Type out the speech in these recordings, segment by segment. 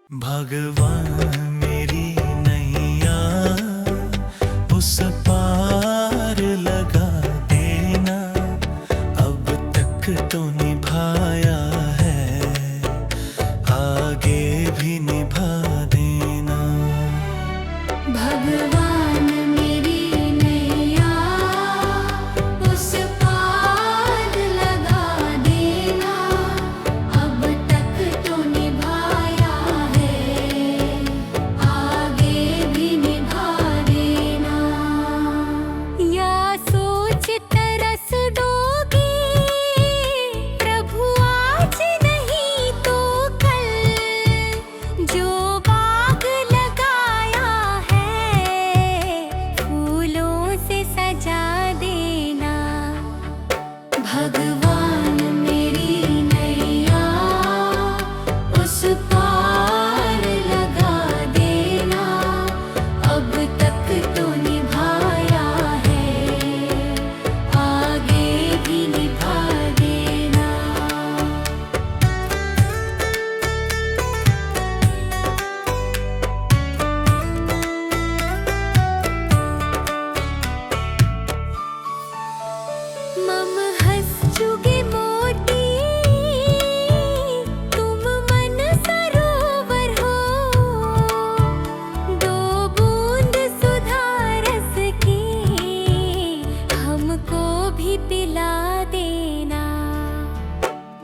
भगवान मेरी नैया उस पार लगा देना। अब तक तो निभाया है, आगे भी निभा देना। भगवान मेरी नैया उस पार लगा देना। अब तक तो निभाया है, आगे भी निभा देना। या सोच तरस डोगी प्रभु आज नहीं तो कल, जो बाग लगाया है फूलों से सजा देना। भगवान मेरी नैया उस पार लगा देना। अब तक तो निभाया है, आगे भी निभा देना। मम हंस चुगे मोती तुम मन सरोवर हो। दो बूंद सुधा रस की हमको भी पिला देना।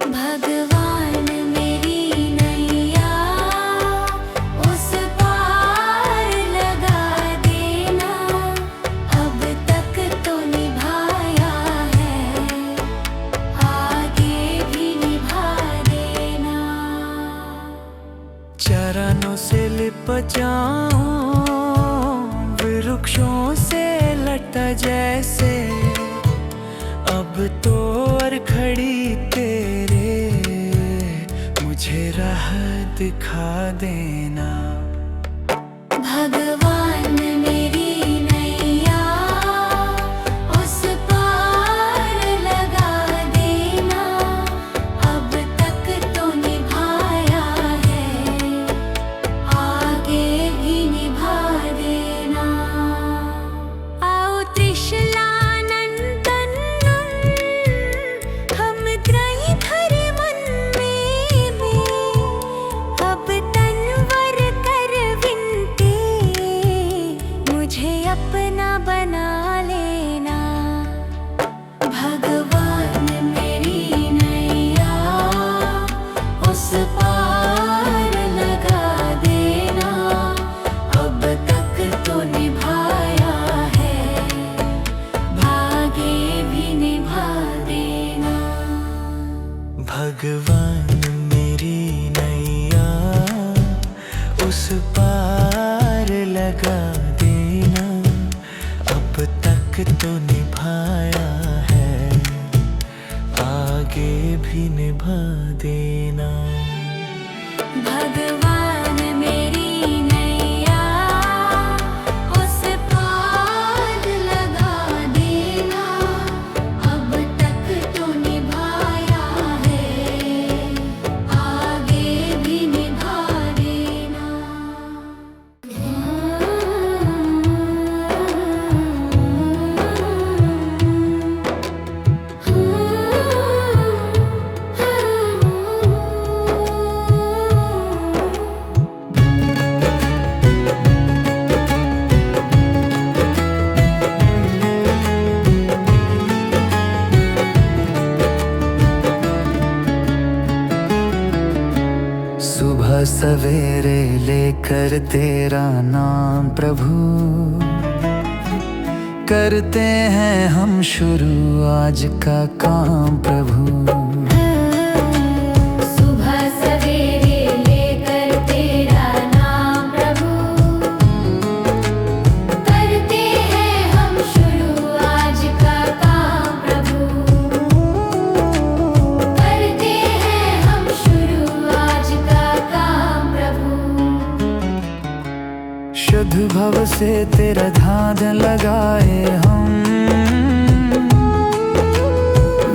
भगवान मेरी नैया उस पार लगा देना। अब तक तो निभाया है, आगे भी निभा देना। चरणों से लिप जाऊं वृक्षों से लटा जैसे, अब तो और खड़ी तेरे मुझे राह दिखा देना। भगवान मेरी नैया उस पार लगा देना। अब तक तो निभाया है, आगे भी निभा देना। आओ त्रिशलानंदन हम त्रयी धरे मन में, अब तनवर कर विनती मुझे अपना बना लेना। भगवान मेरी नैया उस पार लगा देना। अब तक तो निभाया है, आगे भी निभा देना। भगवान मेरी नैया उस पार लगा देना। अब तक तो निभाया है, आगे भी निभा देना। भगवान मेरी नैया उस पार लगा देना। अब तक तो निभाया है, आगे भी निभा देना। सुबह सवेरे लेकर तेरा नाम प्रभु, करते हैं हम शुरू आज का काम प्रभु। सुबह सवेरे लेकर तेरा नाम प्रभु, करते हैं हम शुरू आज का काम प्रभु। करते हैं हम शुरू आज का काम प्रभु। शुद्ध भव से तेरा ध्यान लगाए हम,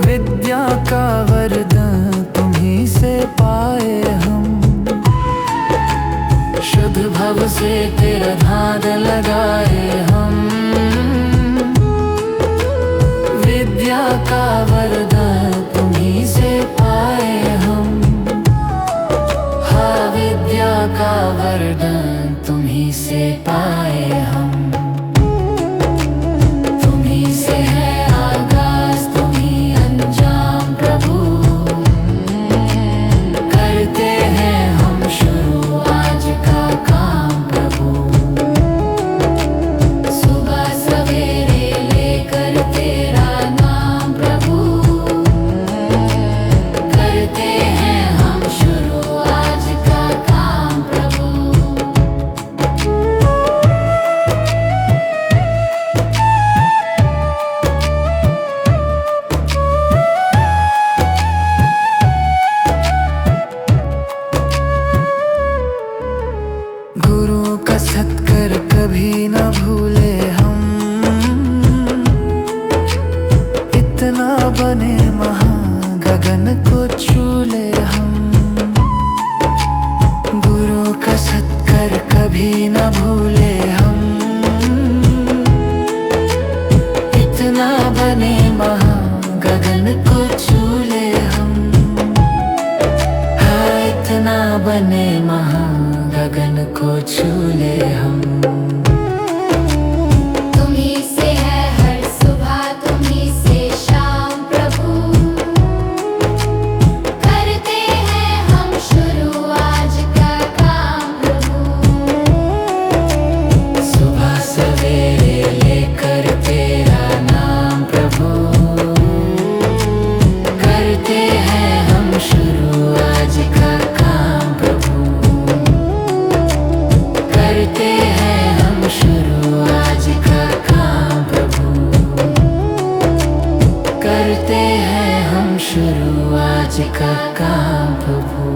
विद्या का वरदान तुम्हीं से पाए हम। उद्भव से तेरा ध्यान लगाए हम। विद्या का वरदान तुम्हीं से पाए हम। हाँ, विद्या का वरदान तुम्हीं से पाए हम। तुम्हीं से है आगाज, तुम्हीं अंजाम प्रभु। करते हैं हम शुरू आज का काम प्रभु। सुबह सवेरे लेकर तेरा नाम प्रभु। करते हैं हम शुरू आज का काम प्रभु। गुरु का सत्कर कभी न भूले हम। इतना बने महान गगन को छू ले हम। गुरु का सत्कर कभी न भूले हम। इतना बने महान गगन को छू ले हम। हाँ, इतना बने महान गगन को छू ले हम। तुम्हीं से है हर सुबह, तुम्हीं से शाम प्रभु। करते हैं हम शुरू आज का काम प्रभु। सुबह सवेरे लेकर तेरा नाम प्रभु। करते हैं हम शुरू आज का काम प्रभु। करते हैं हम शुरू आज का काम प्रभु। करते हैं हम शुरू आज का काम प्रभु।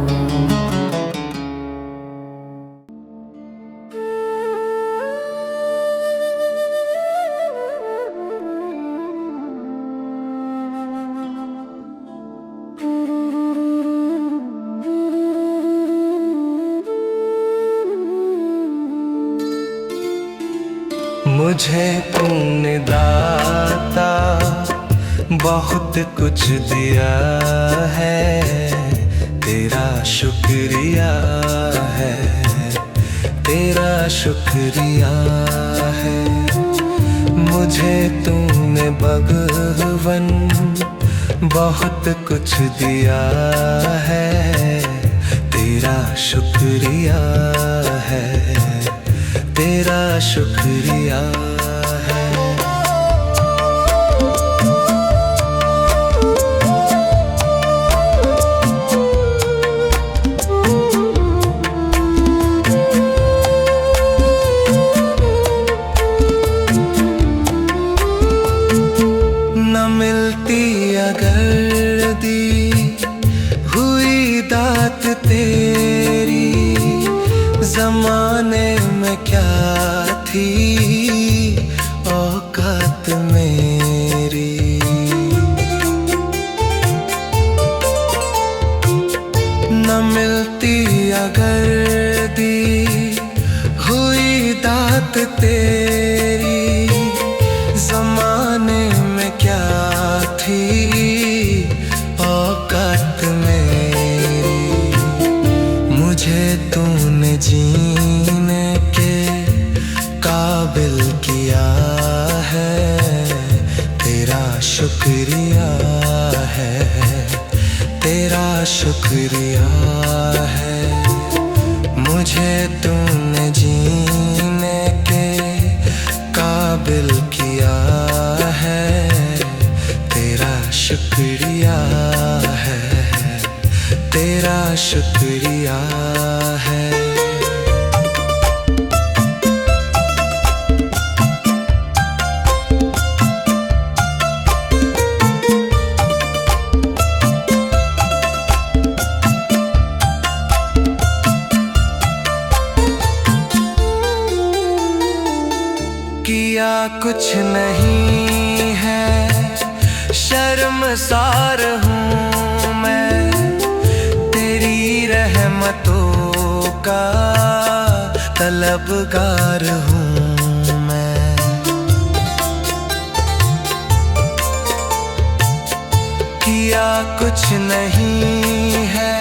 मुझे तूने दाता बहुत कुछ दिया है। तेरा शुक्रिया है, तेरा शुक्रिया है। मुझे तूने भगवन बहुत कुछ दिया है। तेरा शुक्रिया है, तेरा शुक्रिया है। न मिलती अगर दी हुई दात तेरी, जमाने में क्या थी औकात मेरी। न मिलती अगर दी हुई दात तेरी, जमाने में क्या थी औकात मेरी। मुझे तूने जीने के काबिल किया है। तेरा शुक्रिया है, तेरा शुक्रिया है। मुझे तूने जीने के काबिल किया है। तेरा शुक्रिया है, तेरा शुक्रिया है। किया कुछ नहीं है, शर्मसार हूँ मैं। तेरी रहमतों का तलबगार हूँ मैं। किया कुछ नहीं है,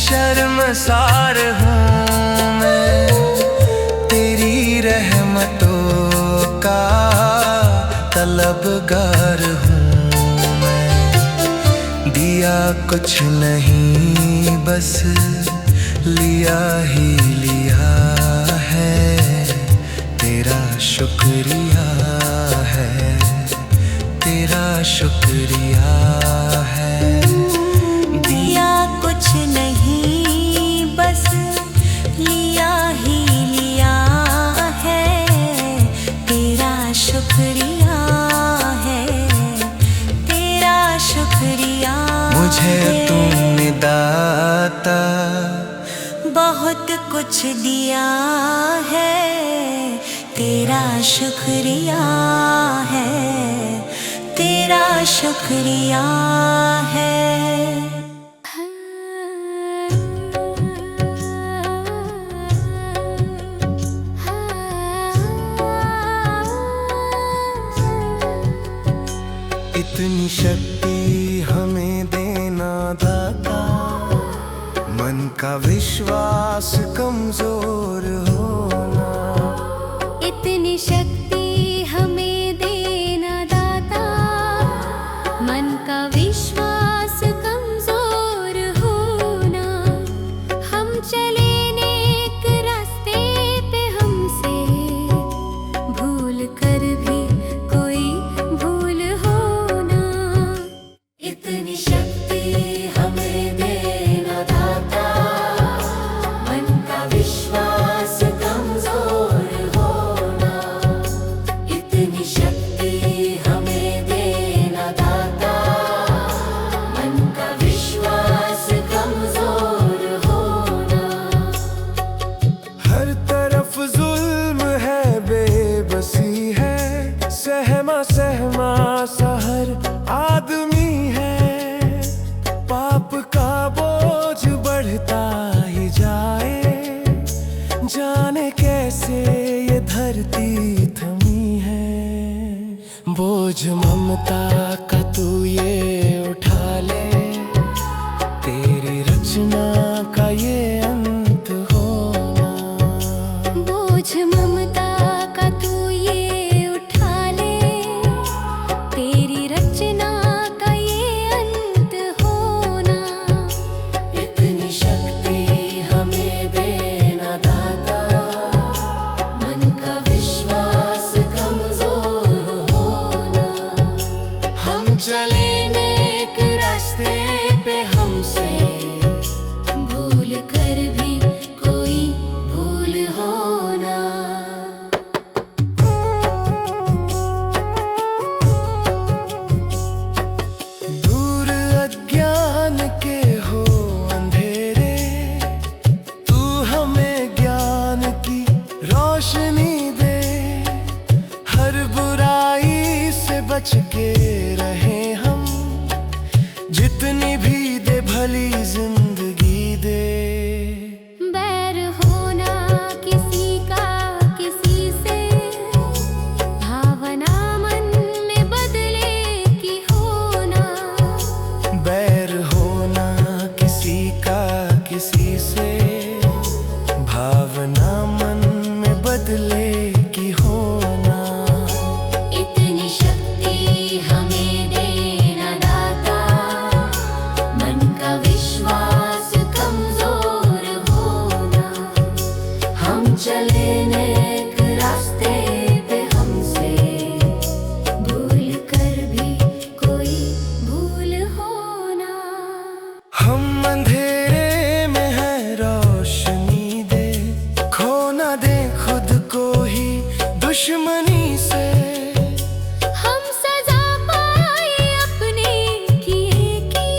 शर्मसार हूँ मैं। तेरी रहमतों का तलबगार हूँ मैं। दिया कुछ नहीं, बस लिया ही लिया है। तेरा शुक्रिया है, तेरा शुक्रिया है। दिया कुछ नहीं, बस लिया ही लिया है। तेरा शुक्रिया है, तेरा शुक्रिया। मुझे तुमने दाता बहुत कुछ दिया है। तेरा शुक्रिया है, तेरा शुक्रिया है। इतनी शक्ति हमें देना दाता, मन का विश्वास कमजोर होना। इतनी शक्ति हमें देना दाता, मन का विश्वास कमजोर होना। हम चले नेक रास्ते पे, हमसे भूल कर भी कोई भूल होना। इतनी शक्ति हमें देना दाता, मन का विश्वास कमजोर होना। इतनी शक्ति हमें देना दाता, मन का विश्वास कमजोर होना। हर तरफ जुल्म है, बेबसी है, सहमा सहमा सा हर आदमी है। पाप का बोझ बढ़ता ही जाए, जाने कैसे ये धरती थमी है। बोझ ममता का तू ये उठा ले, तेरी रचना का ये अंत होना। बोझ ममता का तू ये उठा ले, तेरी रचना का ये अंत होना। इतनी शक्ति हमें देना दाता, मन का विश्वास कमजोर होना। हम चले नेक रास्ते पे, हमसे भूल कर भी कोई भूल होना। दूर अज्ञान के हो अंधेरे, तू हमें ज्ञान की रोशनी दे। हर बुराई से बच के रहे हम, जितनी भी दे भली जिंदगी दे। बैर होना किसी का किसी से, भावना मन में बदले की होना। बैर होना किसी का किसी से, भावना मन में बदले की होना। इतनी शक्ति हमें देना दाता, मन का विश्वास कमजोर होना। हम चले नेक रास्ते पे, हमसे भूल कर भी कोई भूल होना। हम अंधेरे में हैं, रोशनी दे। खो ना दे खुद को ही दुश्मनी से। हम सजा पाए अपने किए की,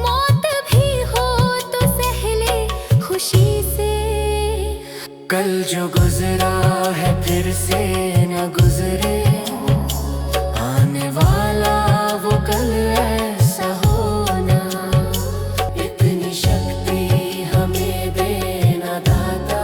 मौत भी हो तो सह ले खुशी से। कल जो गुजरा है फिर से न गुजरे, आने वाला वो कल ऐसा होना। इतनी शक्ति हमें देना दाता,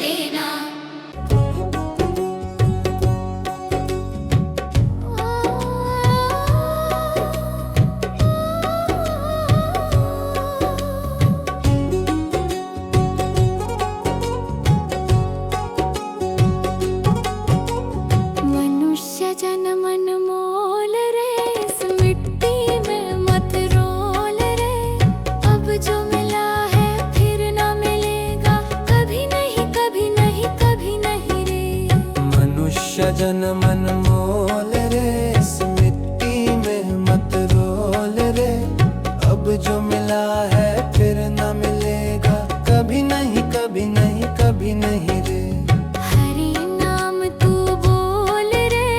देना। मनुष्य जन्म अनमोल रे, इस मिट्टी में मत रोल रे। अब जो मिला है फिर ना मिलेगा, कभी नहीं कभी नहीं कभी नहीं रे। मनुष्य जन्म अनमोल रे, इस मिट्टी में मत रोल रे। अब जो मिला है फिर न मिलेगा, कभी नहीं कभी नहीं कभी नहीं रे। हरि नाम तू बोल रे,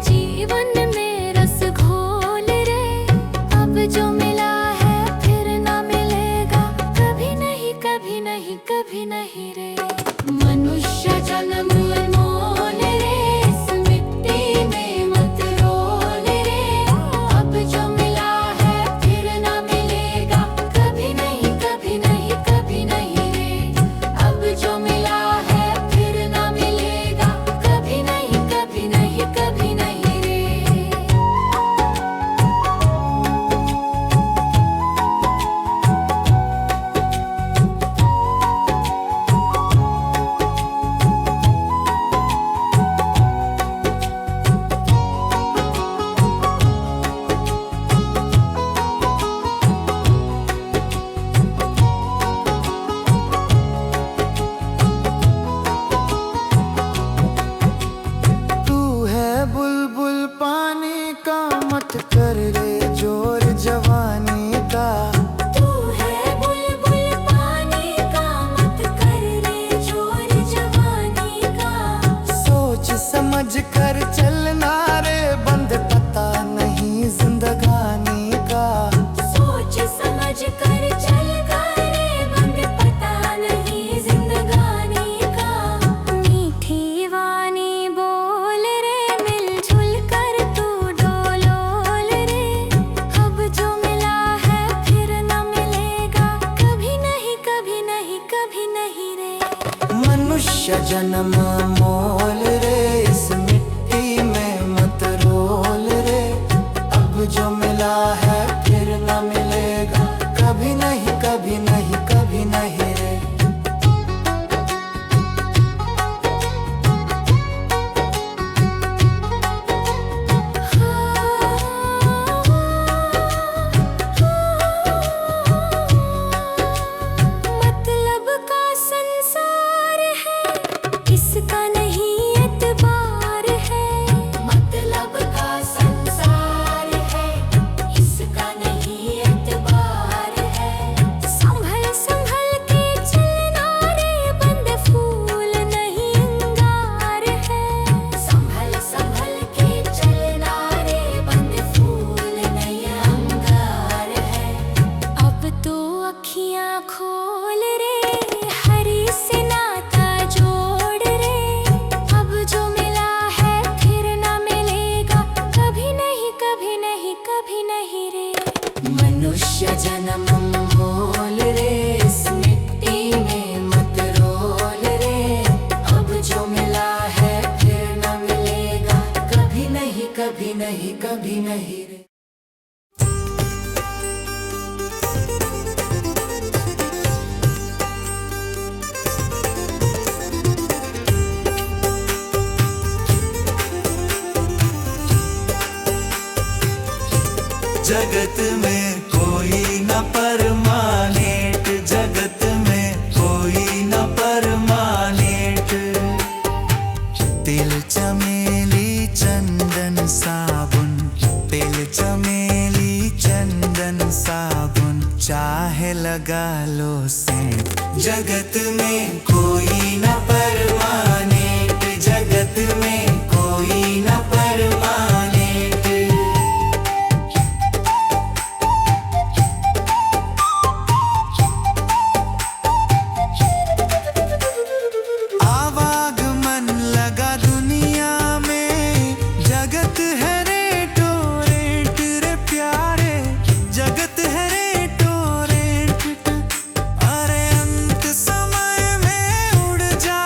जीवन में रस घोल रे। अब जो मिला है फिर ना मिलेगा, कभी नहीं कभी नहीं कभी नहीं रे। मनुष्य जन्म अनमोल रे, इस मिट्टी में मत रोल रे। अब जो मिला है फिर ना मिलेगा, कभी नहीं कभी नहीं कभी नहीं रे। अब जो मिला है फिर ना मिलेगा, कभी नहीं कभी नहीं कभी नहीं रे। तू है बुलबुल पानी का, मत कर रे जोर जवानी का। तू है बुलबुल पानी का, मत कर रे जोर जवानी का। सोच समझ कर चलना रे, बंद पता नहीं जिंदगानी का। सोच समझ कर चल करे, बंद पता नहीं जिंदगानी का। मीठी वाणी बोल रे, मिलजुल कर तू डोलोल रे। अब जो मिला है फिर ना मिलेगा, कभी नहीं कभी नहीं कभी नहीं रे। मनुष्य जन्म मोल रे, इस मिट्टी में मत रोल रे। अब जो मिला है फिर न मिलेगा, कभी नहीं कभी नहीं कभी नहीं रे। मतलब का संसार है, इसका नहीं एतबार है। मतलब का संसार है, इसका नहीं एतबार है। संभल संभल के चलना रे, बंद फूल नहीं अंगार है। संभल संभल के चलना रे, बंद फूल नहीं अंगार है। अब तो अखियां खोल रे, हरि से नाता जोड़ रे। अब जो मिला है फिर ना मिलेगा, कभी नहीं कभी नहीं कभी नहीं रे। मनुष्य जन्म मोल रे, इस मिट्टी में मत रोल रे। अब जो मिला है फिर न मिलेगा, कभी नहीं कभी नहीं कभी नहीं रे। जगत में कोई न परमानेंट, जगत में कोई न परमानेंट। तिल चमेली चंदन साबुन, तिल चमेली चंदन साबुन, चाहे लगा लो सेंट। जगत में कोई न परमानेंट, जगत में कोई न परमानेंट। आवागमन लगा दुनिया में, जगत है रेटो रेट रे प्यारे। जगत है रेटो रेट, अरे अंत समय में उड़ जा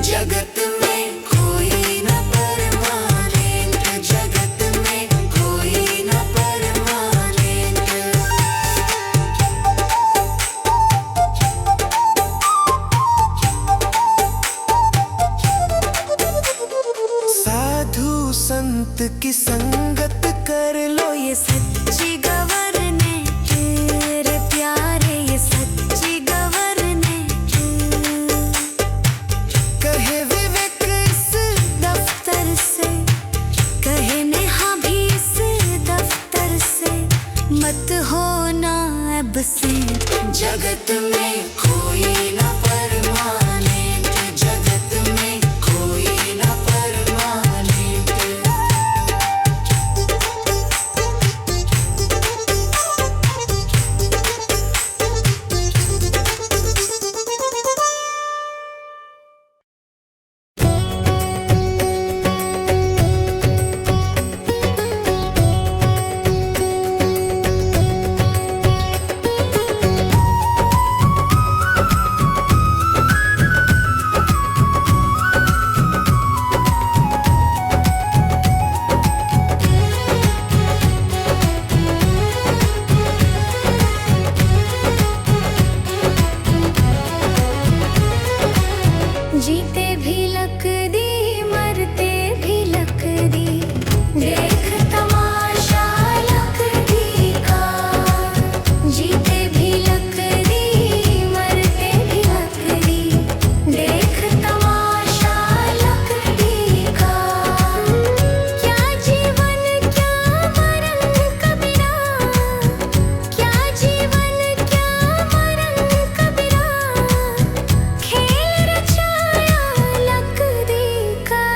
जगत में कोई न परमानेंट, जगत में कोई न परमानेंट। साधु संत की संगत कर लो, ये सच्ची गवर्नमेंट रे प्यारे, ये सच्ची गवर्नमेंट। कहे विवेक इस दफ्तर से, कहे नेहा भी इस दफ्तर से, मत होना एब्सेंट। जगत में कोई न परमानेंट, जगत में कोई न परमानेंट। जीते भी लकदी, मरते भी लकदी, देख तमाशा लकदी का। जीते भी लकदी, मरते भी लकदी, देख तमाशा लकदी का। क्या जीवन क्या मरण कबीरा, क्या जीवन क्या मरण कबीरा, खेल रचाया लकदी का।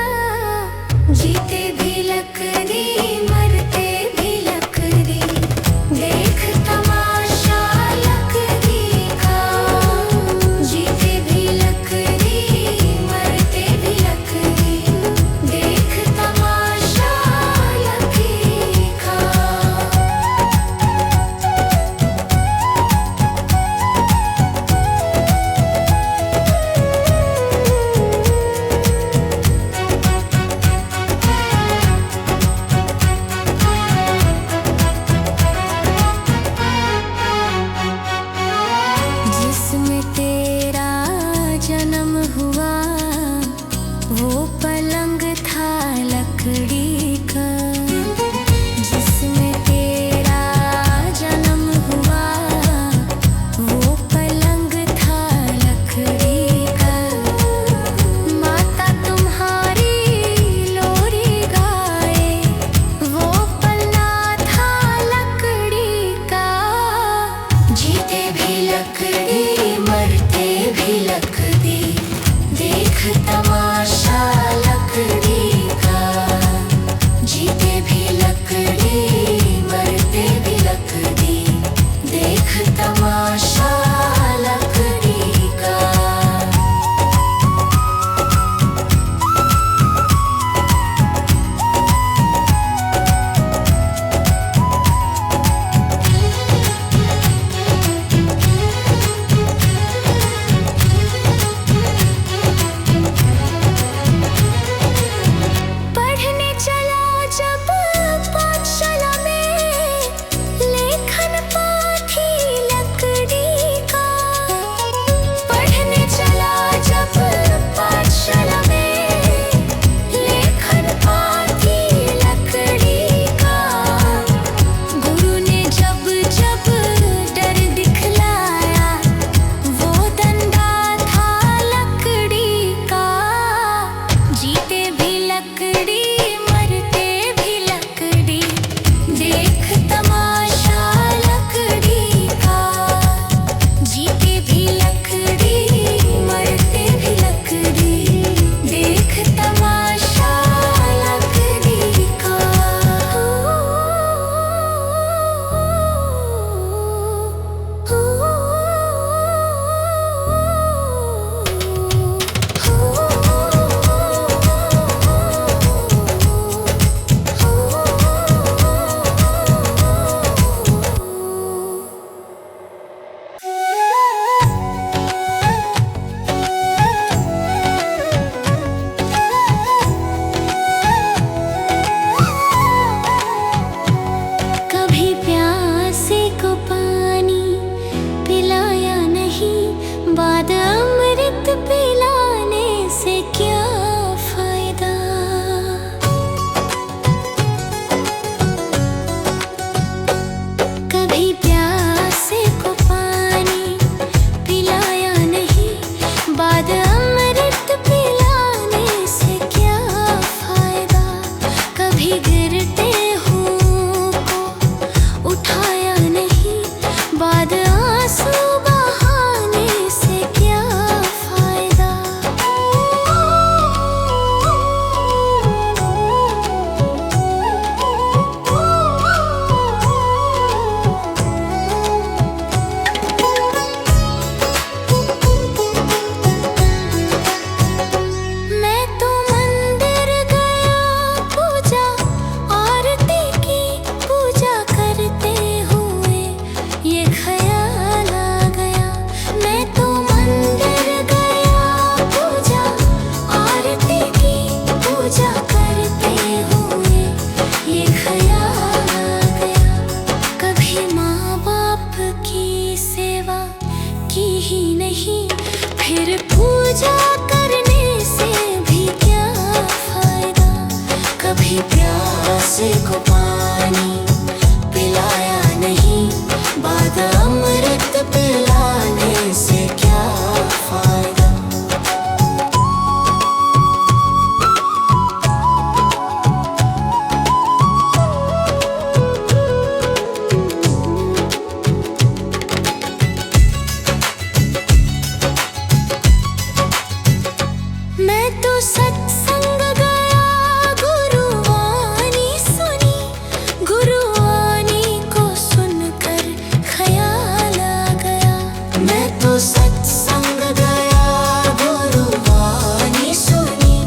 जीते भी लकदी, मरते भी लकदी, देख तमाशा लकदी का। जीते भी लकदी, मरते भी लकदी, देख तमाशा लकदी का। जिसमें तेरा जन्म हुआ, वो पलंग था लकड़ी का। जिसमें तेरा जन्म हुआ, वो पलंग था लकड़ी का। माता तुम्हारी लोरी गाए, वो पलना था लकड़ी का। जीते भी लकड़ी, मरते भी लकड़ी, देख तमाशा लकड़ी का। जीते भी लकड़ी, मरते भी लकड़ी, देख तमाशा लकड़ी का। मैं तो सत्संग गया, गुरुवाणी सुनी, गुरुवाणी को सुनकर ख्याल आ गया। मैं तो सत्संग गया, गुरुवाणी सुनी,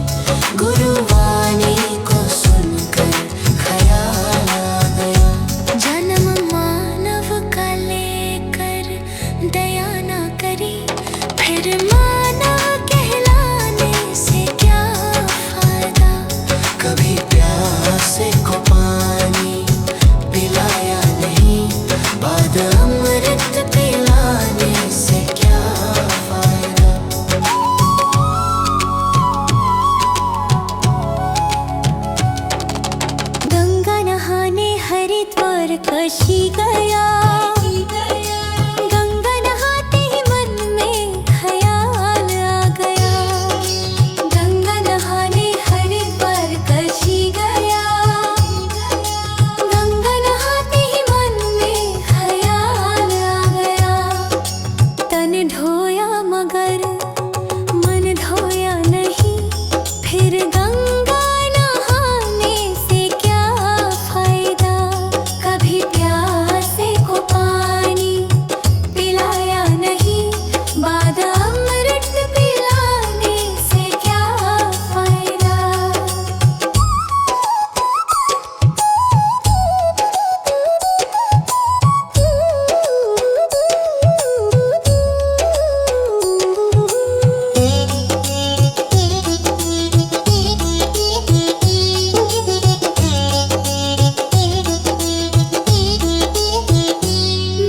गुरुवाणी को सुनकर ख्याल आ गया। जन्म मानव का लेकर दया ना करी, फिर मानव कहलाने से क्या फायदा। कभी प्यासे को पानी पिलाया नहीं, बाद अमृत पिलाने से क्या फायदा। गंगा नहाने हरिद्वार काशी गया, गंगा नहाते ही मन में ख्याल आ गया। गंगा नहाने हरिद्वार काशी गया, गंगा नहाते ही मन में ख्याल आ गया। तन धोया मगर मन धोया नहीं, फिर गंगा नहाने से क्या फायदा। कभी प्यासे को पानी पिलाया नहीं, बाद अमृत पिलाने से क्या फायदा।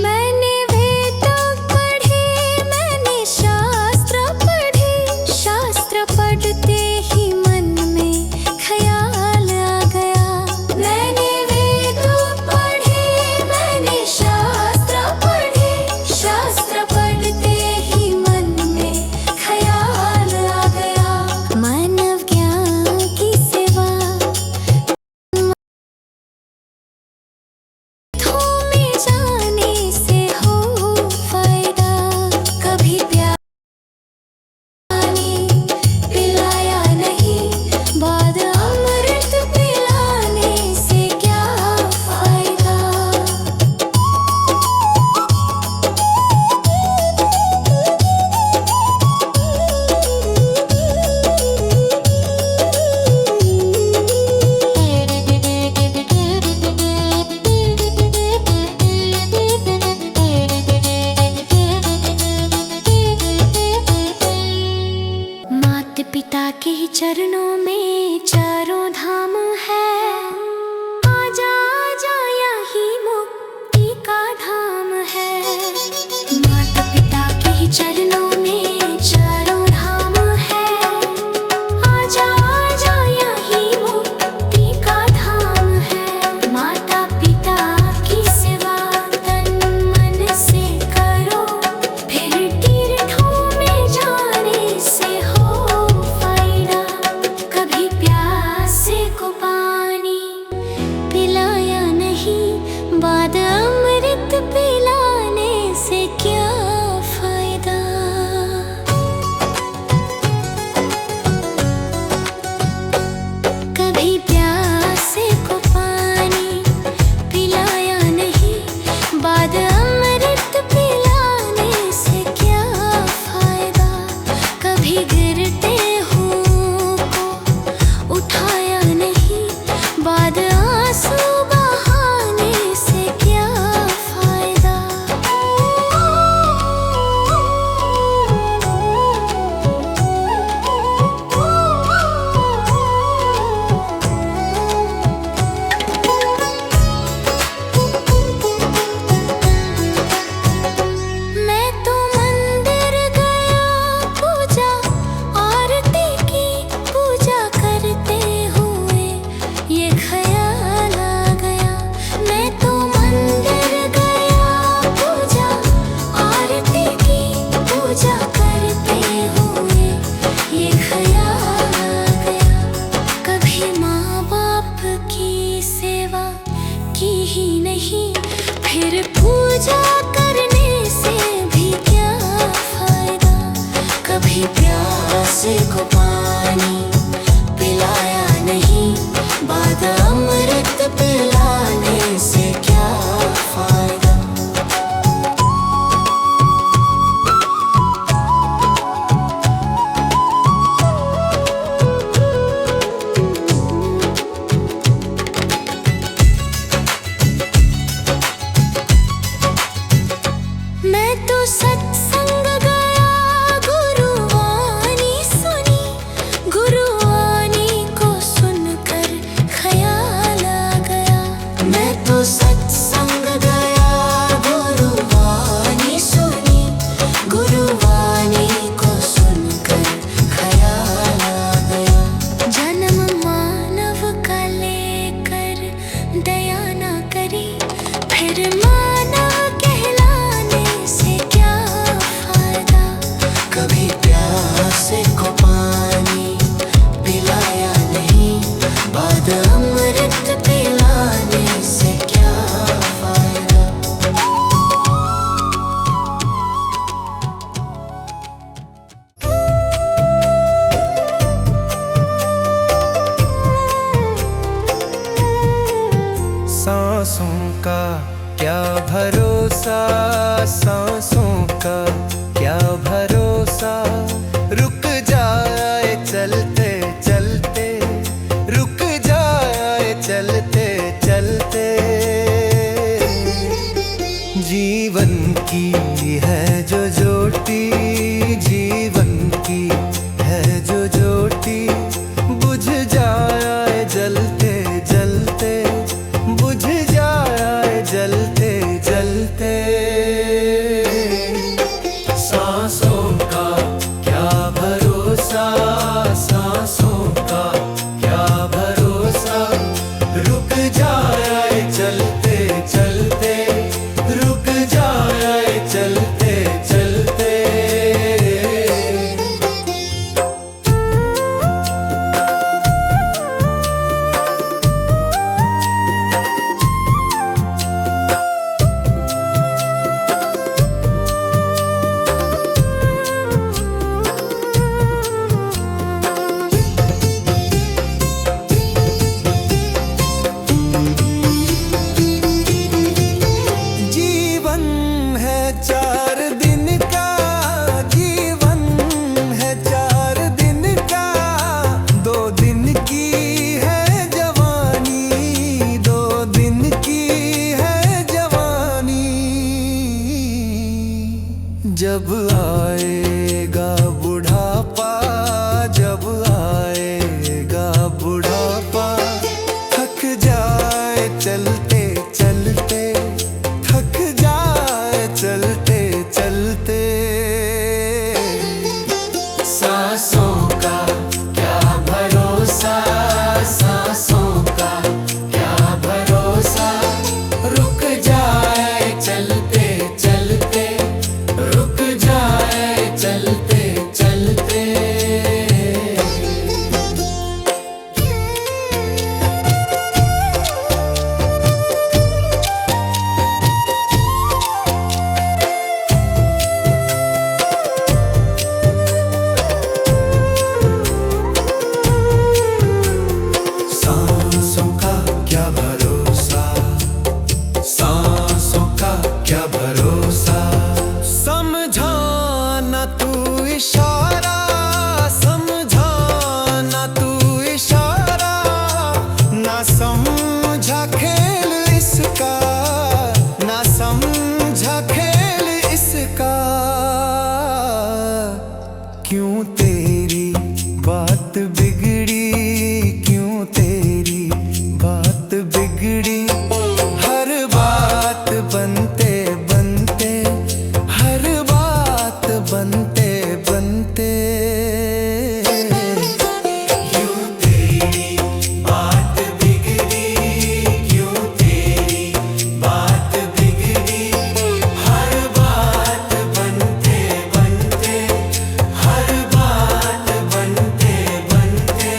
मैंने वेद पढ़े, मैंने शास्त्र पढ़े, शास्त्र पढ़ते ही मन में ख्याल आ गया। मैंने वेद पढ़े, मैंने शास्त्र पढ़े, शास्त्र पढ़ते ही मन में ख्याल आ गया। मानव ज्ञान की सेवा में जाने से हो फायदा। कभी पानी पिलाया नहीं, बाद अमृत पिलाने से क्या फायदा। माता पिता के ही चरणों में चारों धाम है। आजा आजा यही मुक्ति का धाम है। माता पिता के ही चरणों में चारों धाम है। आजा आजा यही मुक्ति का धाम है। माता पिता की सेवा तन मन से करो, फिर तीर्थों में जाने से हो फायदा। कभी प्यासे को पानी पिलाया नहीं, बाद अमृत पिलाने से क्या फायदा। कभी प्यासे को पानी पिलाया नहीं, बाद अमृत पिलाने से क्या फायदा। कभी गिरते हुओं को उठाया नहीं, बाद आंसू बहाने से क्या फायदा। मैं तो मंदिर गया, पूजा आरती की, पूजा करते हुए ये ख्याल आ गया। मैं तो मंदिर गया, पूजा आरती की, पूजा करते हुए ये ख्याल आ गया। कभी माँ बाप की सेवा की ही नहीं, फिर पूजा करने से भी क्या फायदा। कभी प्यासे को पानी का क्या भरोसा, सांसों का क्या भरोसा। रुक जाए चलते चलते, रुक जाए चलते चलते। जीवन की है जो ज्योति, जीवन की है जो ज्योति, बुझ जाए जलते जलते, बुझ जाए जलते जलते। सांसों का क्या भरोसा, सांसों का क्या भरोसा। रुक जाए चलते चलते, रुक जाए चलते चलते। जीवन है 4 दिन का, जीवन है 4 दिन का। 2 दिन की है जवानी, 2 दिन की है जवानी। जब आएगा बुढ़ापा, जब आएगा बुढ़ापा, थक जाए चलते चलते, थक जाए चलते चलते। सांसों का क्या भरोसा, सांसों का क्या भरोसा। रुक जाए चलते चलते, रुक जाए चलते चलते। सांसों का क्या भरोसा, सांसों का क्या भरोसा। समझाना तू इशारा, समझाना तू इशारा। ना समझा खेल इसका, ना समझा खेल इसका। क्यों तेरी बात बिगड़ी, क्यों तेरी बात बिगड़ी। हर बात बनते बनते, हर बात बनते बनते। क्यों तेरी बात बिगड़ी, क्यों तेरी बात बिगड़ी। हर बात बनते बनते, हर बात बनते बनते।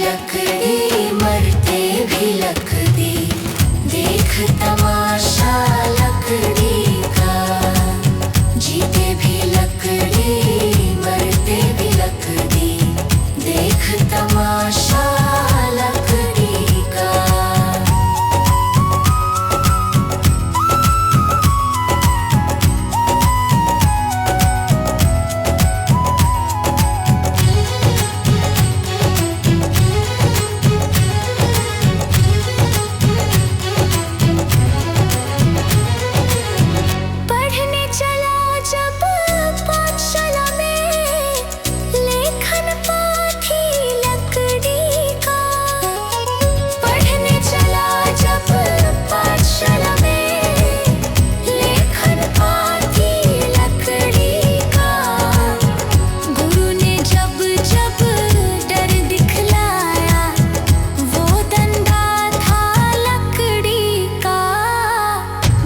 लकड़ी मरते भी लकड़ी, देख तमाशा लकड़ी का। जीते भी लकड़ी मरते भी लकड़ी, देख तमाशा लकड़ी का। पढ़ने चला जब पाठशाला में, लेखन पाठी लकड़ी का। पढ़ने चला जब पाठशाला में, लेखन पाठी लकड़ी का। गुरु ने जब जब डर दिखलाया, वो डंडा था लकड़ी का।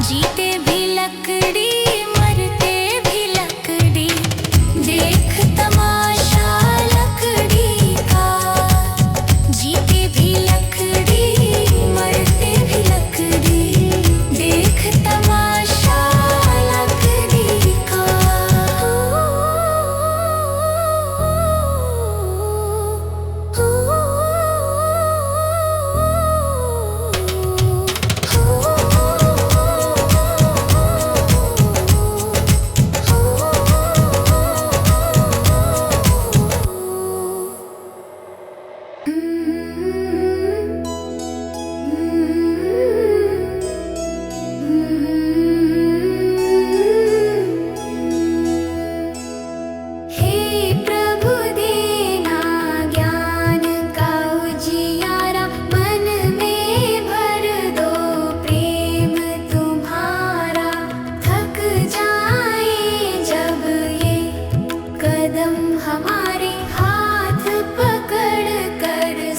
जीते भी लकड़ी मरते भी लकड़ी, देख तमाशा लकड़ी का। जीते भी लकड़ी मरते भी लकड़ी, देख तमाशा लकड़ी का। हे प्रभु देना ज्ञान का उजियारा, मन में भर दो प्रेम तुम्हारा। थक जाए जब ये कदम हमारे, हाथ पकड़ कर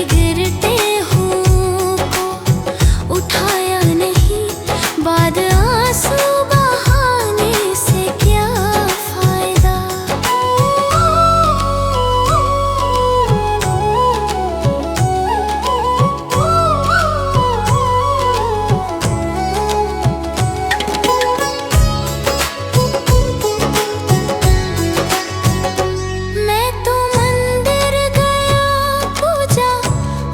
गिरते हुओं को उठाया नहीं, बाद आंसू बहाने से क्या फायदा। मैं तो मंदिर गया, पूजा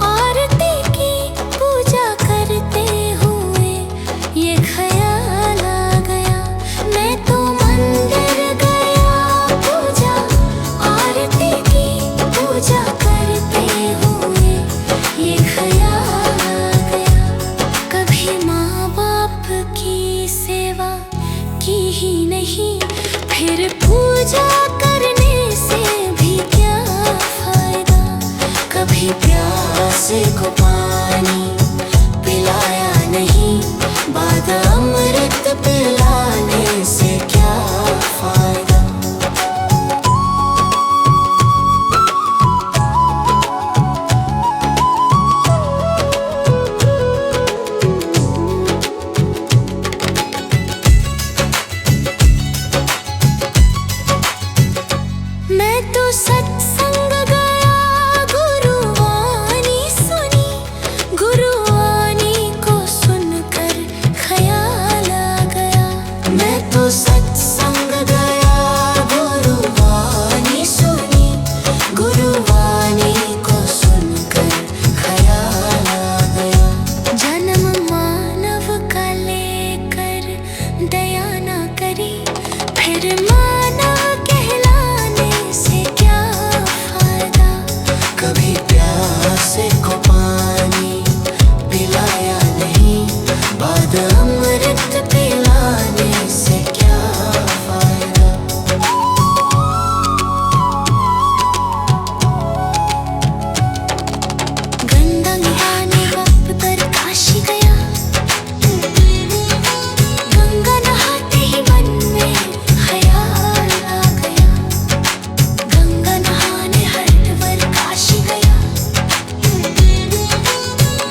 आरती की, पूजा करते हुए ये ख्याल आ गया। मैं तो मंदिर गया, पूजा आरती की, पूजा करते हुए ये ख्याल आ गया। कभी माँ बाप की सेवा की ही नहीं, फिर पूजा करने से भी क्या फायदा। कभी प्यासे को पानी पिलाया नहीं, बाद अमृत पिलाने से क्या फायदा। मैं तो सत्संग गया, गुरुवाणी सुनी, गुरुवाणी को सुनकर ख्याल आ गया। मैं तो सत्संग गया, गुरुवाणी सुनी, गुरुवाणी को सुनकर ख्याल आ गया। जन्म मानव का लेकर दया ना करी, फिर मानव कहलाने से क्या फायदा। कभी प्यासे को पानी पिलाया नहीं, बाद अमृत पिलाने से क्या फायदा। गंगा नहाने वक्त पर काशी गया, गंगा नहाते ही मन में ख्याल आ गया। गंगा नहाने हरिद्वार काशी गया,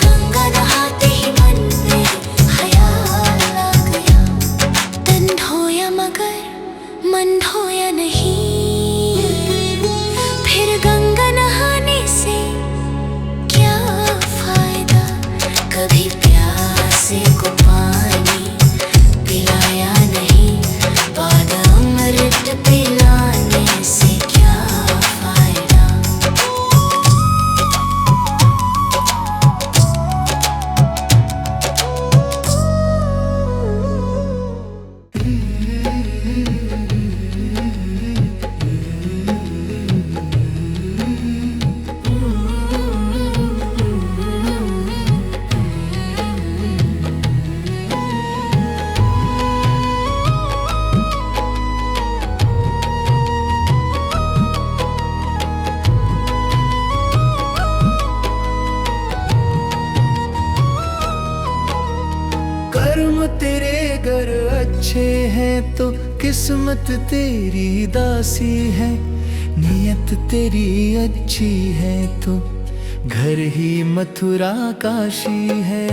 गंगा नहाते ही मन में ख्याल आ गया। तन धोया मगर मन धोया नहीं, फिर गंगा नहाने से क्या फायदा। कभी प्यासे को पानी पिलाया नहीं, बाद अमृत पिलाने से क्या फायदा। कर्म तेरे गर अच्छे हैं तो किस्मत तेरी दासी है। नियत तेरी अच्छी है तो घर ही मथुरा काशी है।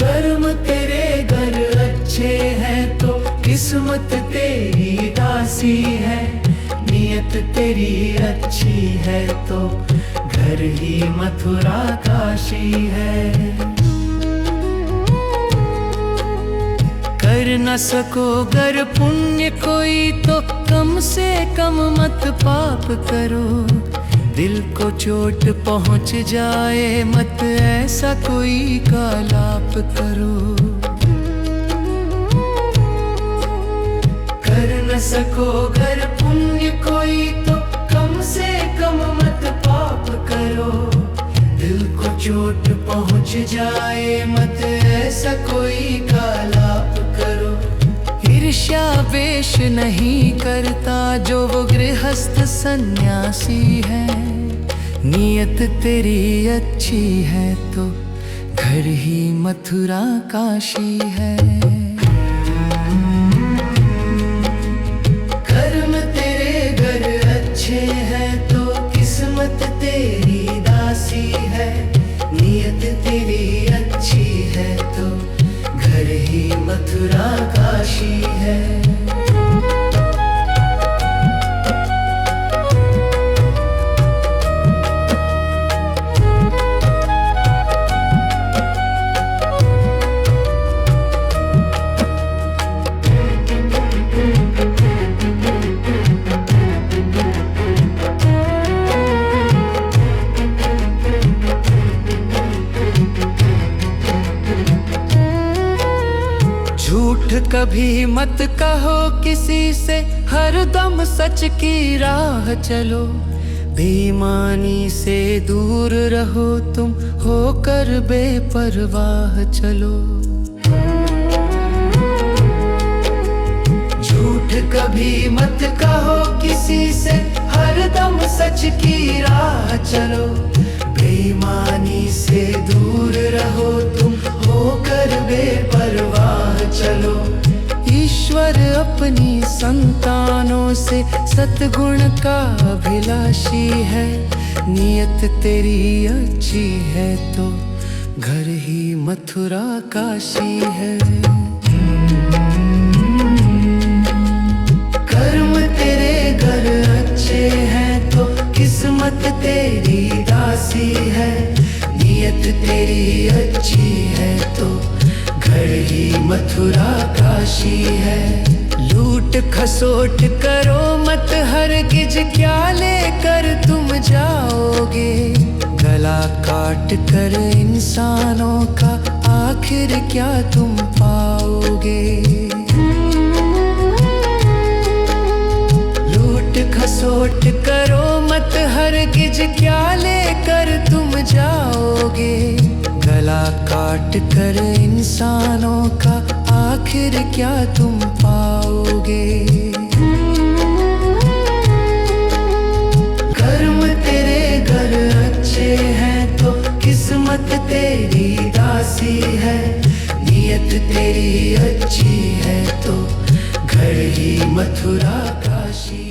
कर्म तेरे घर अच्छे हैं तो किस्मत तेरी दासी है। नियत तेरी अच्छी है तो घर ही मथुरा काशी है। कर न सको गर पुण्य कोई तो कम से कम मत पाप करो। दिल को चोट पहुंच जाए मत ऐसा कोई कालाप करो। कर न सको गर पुण्य कोई तो कम से कम मत पाप करो। दिल को चोट पहुंच जाए मत ऐसा कोई कालाप करो। ईर्ष्या वेश नहीं करता जो वो गृहस्थ सन्यासी है। नियत तेरी अच्छी है तो घर ही मथुरा काशी है। कर्म तेरे घर अच्छे हैं तो किस्मत तेरी दासी है, नियत तेरी अच्छी है तो घर ही मथुरा काशी है। झूठ कभी मत कहो किसी से, हर दम सच की राह चलो। बेईमानी से दूर रहो तुम, होकर बेपरवाह चलो। झूठ कभी मत कहो किसी से, हर दम सच की राह चलो। बेईमानी से दूर रहो तुम, होकर बेपरवाह चलो। ईश्वर अपनी संतानों से सतगुण का अभिलाषी है, नियत तेरी अच्छी है तो घर ही मथुरा काशी है। कर्म तेरे घर अच्छे हैं तो किस्मत तेरी दासी है, नियत तेरी अच्छी है तो घर ही मथुरा काशी है। लूट खसोट करो मत हरगिज, क्या लेकर तुम जाओगे। गला काट कर इंसानों का आखिर क्या तुम पाओगे। लूट खसोट करो मत हरगिज, क्या लेकर तुम जाओगे। गला काट कर इंसानों का आखिर क्या तुम पाओगे। कर्म तेरे घर अच्छे हैं तो किस्मत तेरी दासी है, नियत तेरी अच्छी है तो घर ही मथुरा काशी।